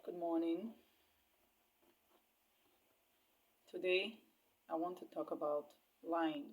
Good morning. Today I want to talk about lying.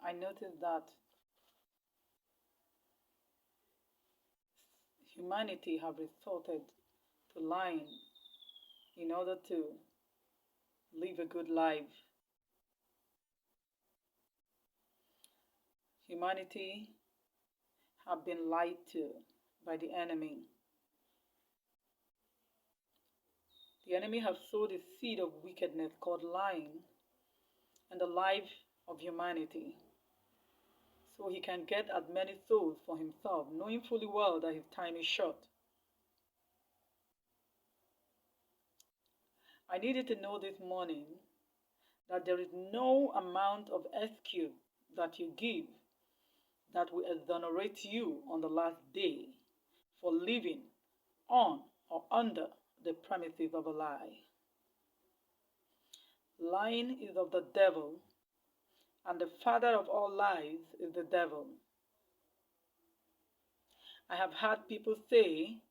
I noticed that humanity have resorted to lying in order to live a good life. Humanity have been lied to by the enemy. The enemy has sowed a seed of wickedness called lying in the life of humanity, so he can get as many souls for himself, knowing fully well that his time is short. I needed to know this morning that there is no amount of excuse that you give that will exonerate you on the last day for living on or under the premises of a lie. Lying is of the devil, and the father of all lies is the devil. I have heard people say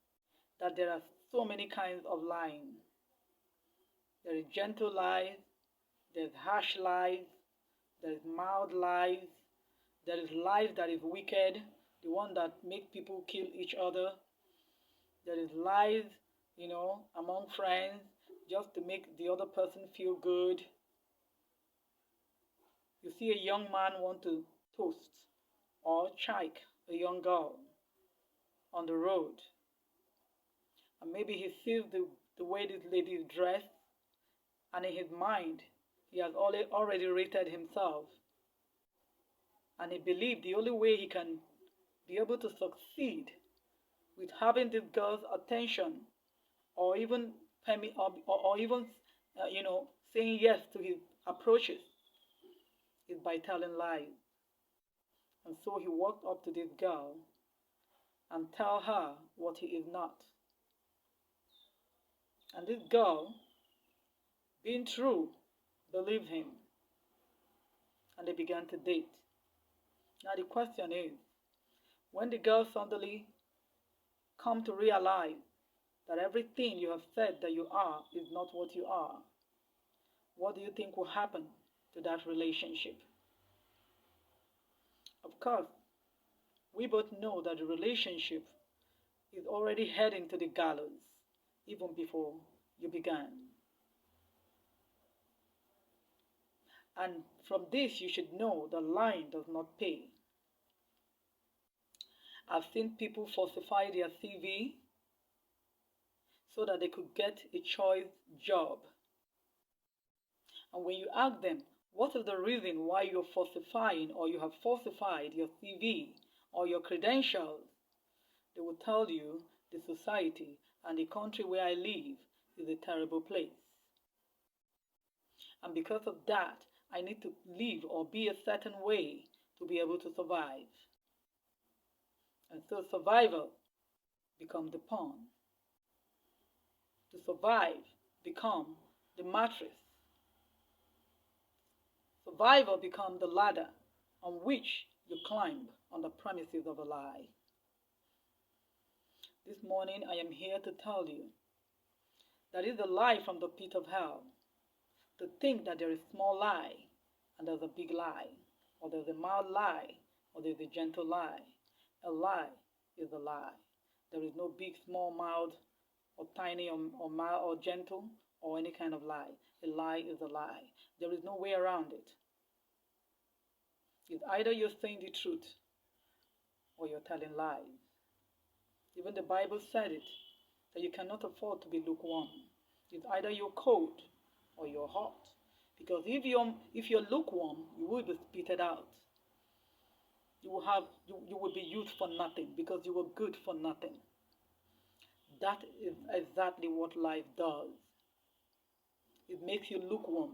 that there are so many kinds of lying. There is gentle lies, there is harsh lies, there is mild lies, there is lies that is wicked, the one that make people kill each other. There is lies, among friends, just to make the other person feel good. You see a young man want to toast or chike a young girl on the road, and maybe he sees the way this lady is dressed, and in his mind he has already rated himself, and he believes the only way he can be able to succeed with having this girl's attention, or even saying yes to his approaches, is by telling lies. And so he walked up to this girl and tell her what he is not. And this girl, being true, believed him, and they began to date. Now the question is, when the girl suddenly come to realize that everything you have said that you are is not what you are, what do you think will happen to that relationship? Of course, we both know that the relationship is already heading to the gallows even before you began. And from this you should know that lying does not pay. I've seen people falsify their CV so that they could get a choice job. And when you ask them, what is the reason why you're falsifying or you have falsified your CV or your credentials, they will tell you the society and the country where I live is a terrible place. And because of that, I need to live or be a certain way to be able to survive. And so survival becomes the pawn. To survive become the mattress. Survival becomes the ladder on which you climb on the premises of a lie. This morning I am here to tell you that is a lie from the pit of hell. To think that there is a small lie and there's a big lie, or there's a mild lie or there's a gentle lie. A lie is a lie. There is no big, small, mild, or tiny, or mild, or gentle, or any kind of lie. A lie is a lie. There is no way around it. It's either you're saying the truth or you're telling lies. Even the Bible said it, that you cannot afford to be lukewarm. It's either you're cold or you're hot. Because if you're lukewarm, you will be spitted out. You will be used for nothing because you were good for nothing. That is exactly what life does. It makes you lukewarm.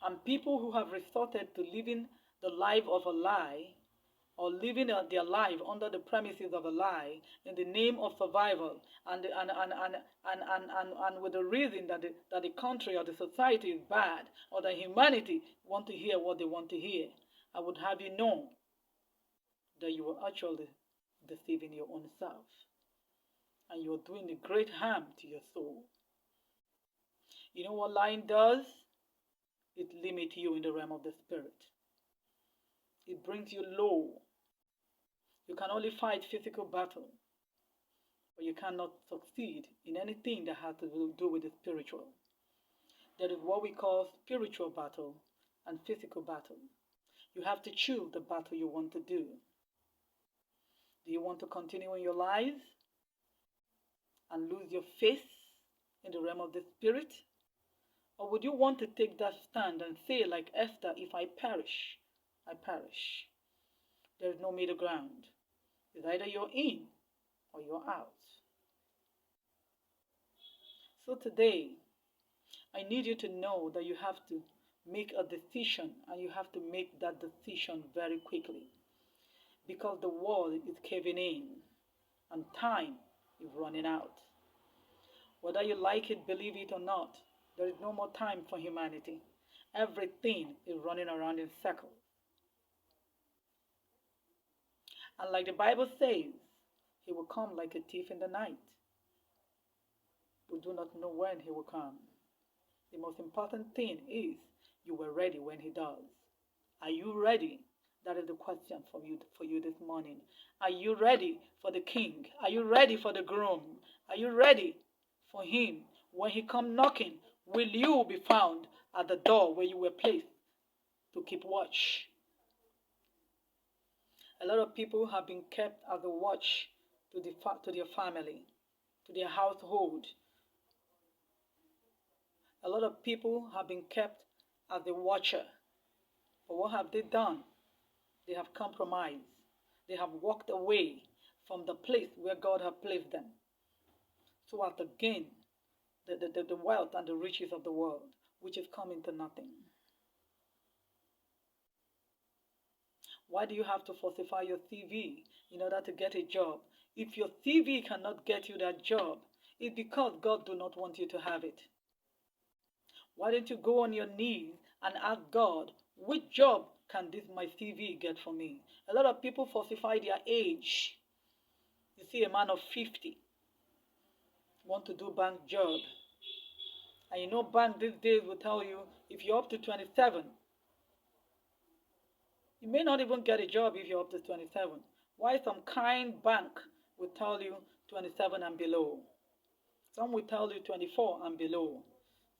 And people who have resorted to living the life of a lie, or living their life under the premises of a lie in the name of survival, and with the reason that the country or the society is bad, or that humanity want to hear what they want to hear, I would have you know that you will actually deceiving your own self. And you're doing a great harm to your soul. You know what lying does? It limits you in the realm of the spirit. It brings you low. You can only fight physical battle, but you cannot succeed in anything that has to do with the spiritual. There is what we call spiritual battle and physical battle. You have to choose the battle you want to do. Do you want to continue in your lives and lose your faith in the realm of the spirit? Or would you want to take that stand and say, like Esther, if I perish, I perish? There is no middle ground. It's either you're in or you're out. So today, I need you to know that you have to make a decision, and you have to make that decision very quickly, because the world is caving in and time is running out. Whether you like it, believe it or not, there is no more time for humanity. Everything is running around in circles. And like the Bible says, he will come like a thief in the night. We do not know when he will come. The most important thing is you were ready when he does. Are you ready? That is the question for you this morning. Are you ready for the king? Are you ready for the groom? Are you ready for him? When he come knocking, will you be found at the door where you were placed to keep watch? A lot of people have been kept as a watch to their family, to their household. A lot of people have been kept as a watcher. But what have they done? They have compromised. They have walked away from the place where God has placed them, so as to gain the wealth and the riches of the world, which is coming to nothing. Why do you have to falsify your CV in order to get a job? If your CV cannot get you that job, it's because God do not want you to have it. Why don't you go on your knees and ask God, which job can this my CV get for me? A lot of people falsify their age. You see a man of 50 want to do bank job. And you know bank these days will tell you if you're up to 27, you may not even get a job if you're up to 27. Why some kind bank will tell you 27 and below. Some will tell you 24 and below.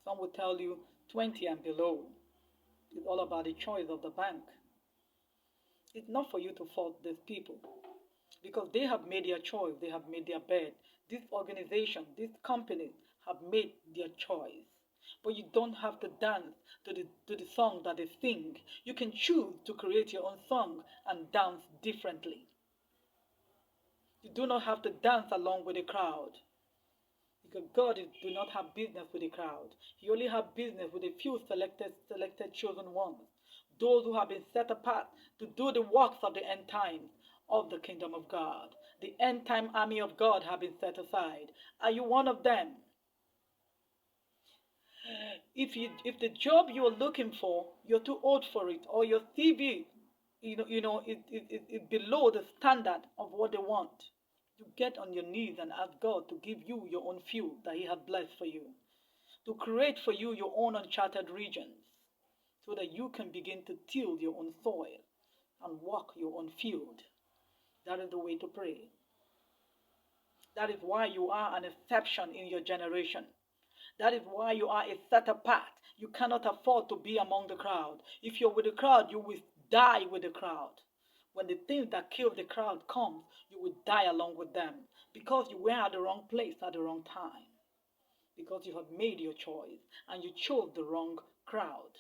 Some will tell you 20 and below. It's all about the choice of the bank. It's not for you to fault these people, because they have made their choice. They have made their bed. This organization, this company have made their choice. But you don't have to dance to the song that they sing. You can choose to create your own song and dance differently. You do not have to dance along with the crowd, because God do not have business with the crowd. He only has business with a few selected chosen ones, those who have been set apart to do the works of the end times of the kingdom of God. The end time army of God have been set aside. Are you one of them? If the job you're looking for, you're too old for it, or your CV, is below the standard of what they want, you get on your knees and ask God to give you your own field that he has blessed for you, to create for you your own uncharted regions, so that you can begin to till your own soil and walk your own field. That is the way to pray. That is why you are an exception in your generation. That is why you are a set apart. You cannot afford to be among the crowd. If you're with the crowd, you will die with the crowd. When the things that kill the crowd come, you will die along with them, because you were at the wrong place at the wrong time, because you have made your choice and you chose the wrong crowd.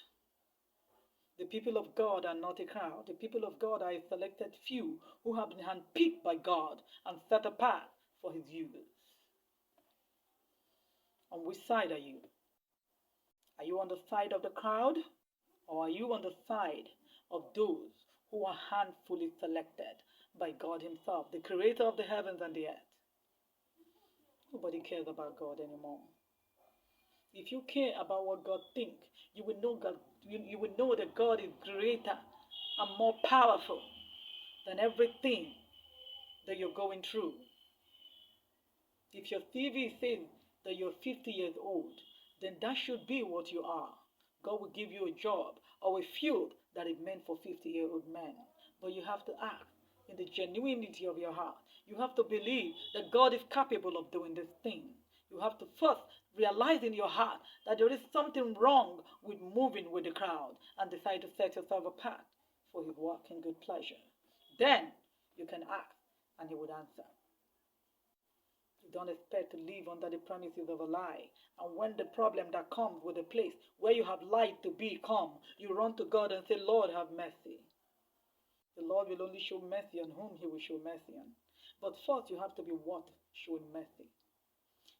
The people of God are not a crowd. The people of God are a selected few who have been handpicked by God and set apart for his use. On which side are you? Are you on the side of the crowd, or are you on the side of those who are handfully selected by God himself, the creator of the heavens and the earth? Nobody cares about God anymore. If you care about what God thinks, you will know God. You will know that God is greater and more powerful than everything that you're going through. If your CV says that you're 50 years old, then that should be what you are. God will give you a job or a field that is meant for 50-year-old men. But you have to act in the genuinity of your heart. You have to believe that God is capable of doing this thing. You have to first realize in your heart that there is something wrong with moving with the crowd and decide to set yourself apart for his work and good pleasure. Then you can ask and he would answer. You don't expect to live under the premises of a lie. And when the problem that comes with the place where you have lied to be come, you run to God and say, Lord, have mercy. The Lord will only show mercy on whom he will show mercy on. But first you have to be what? Showing mercy.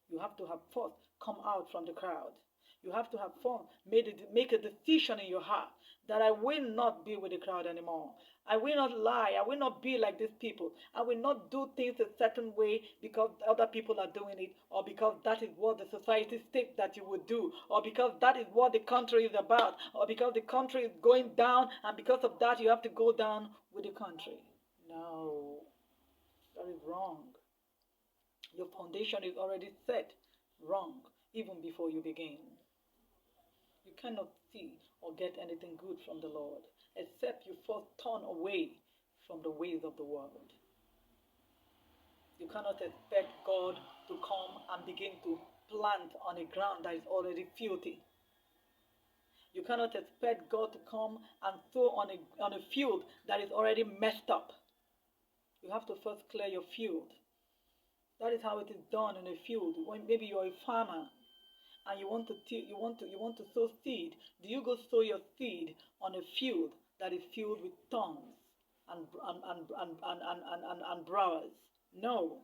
You have to have first come out from the crowd. You have to have first make a decision in your heart that I will not be with the crowd anymore. I will not lie. I will not be like these people. I will not do things a certain way because other people are doing it, or because that is what the society thinks that you would do, or because that is what the country is about, or because the country is going down, and because of that you have to go down with the country. No, that is wrong. Your foundation is already set wrong even before you begin. You cannot see or get anything good from the Lord except you first turn away from the ways of the world. You cannot expect God to come and begin to plant on a ground that is already filthy. You cannot expect God to come and sow on a field that is already messed up. You have to first clear your field. That is how it is done in a field. When maybe you're a farmer and you want to sow seed. Do you go sow your seed on a field that is filled with thorns and briars? No.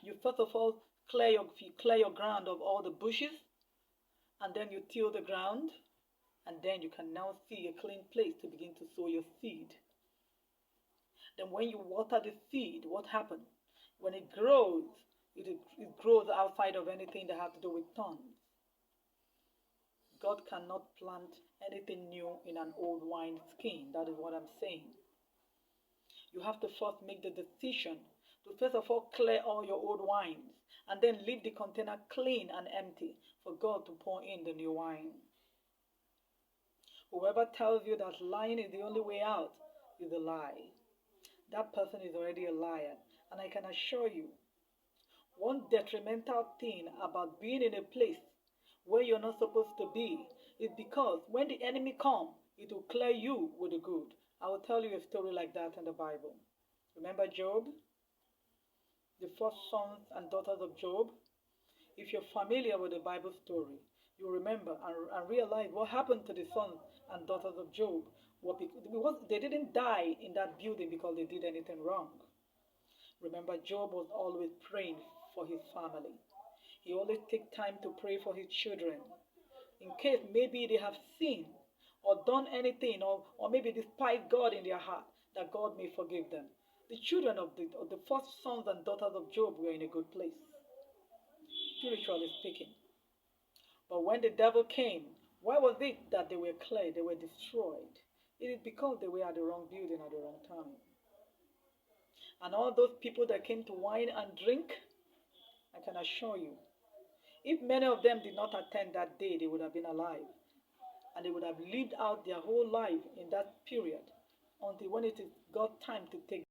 You first of all clear your ground of all the bushes, and then you till the ground, and then you can now see a clean place to begin to sow your seed. Then when you water the seed, what happens? When it grows, it grows outside of anything that has to do with thorns. God cannot plant anything new in an old wine skin. That is what I'm saying. You have to first make the decision to first of all clear all your old wines and then leave the container clean and empty for God to pour in the new wine. Whoever tells you that lying is the only way out is a lie. That person is already a liar. And I can assure you, one detrimental thing about being in a place where you're not supposed to be is because when the enemy comes, it will clear you with the good. I will tell you a story like that in the Bible. Remember Job? The first sons and daughters of Job? If you're familiar with the Bible story, you remember and realize what happened to the sons and daughters of Job. They didn't die in that building because they did anything wrong. Remember, Job was always praying for his family. He always takes time to pray for his children. In case maybe they have sinned or done anything or maybe despite God in their heart, that God may forgive them. The children of the first sons and daughters of Job were in a good place, spiritually speaking. But when the devil came, why was it that they were cleared, they were destroyed? It is because they were at the wrong building at the wrong time. And all those people that came to wine and drink, I can assure you, if many of them did not attend that day, they would have been alive. And they would have lived out their whole life in that period until when it is God's time to take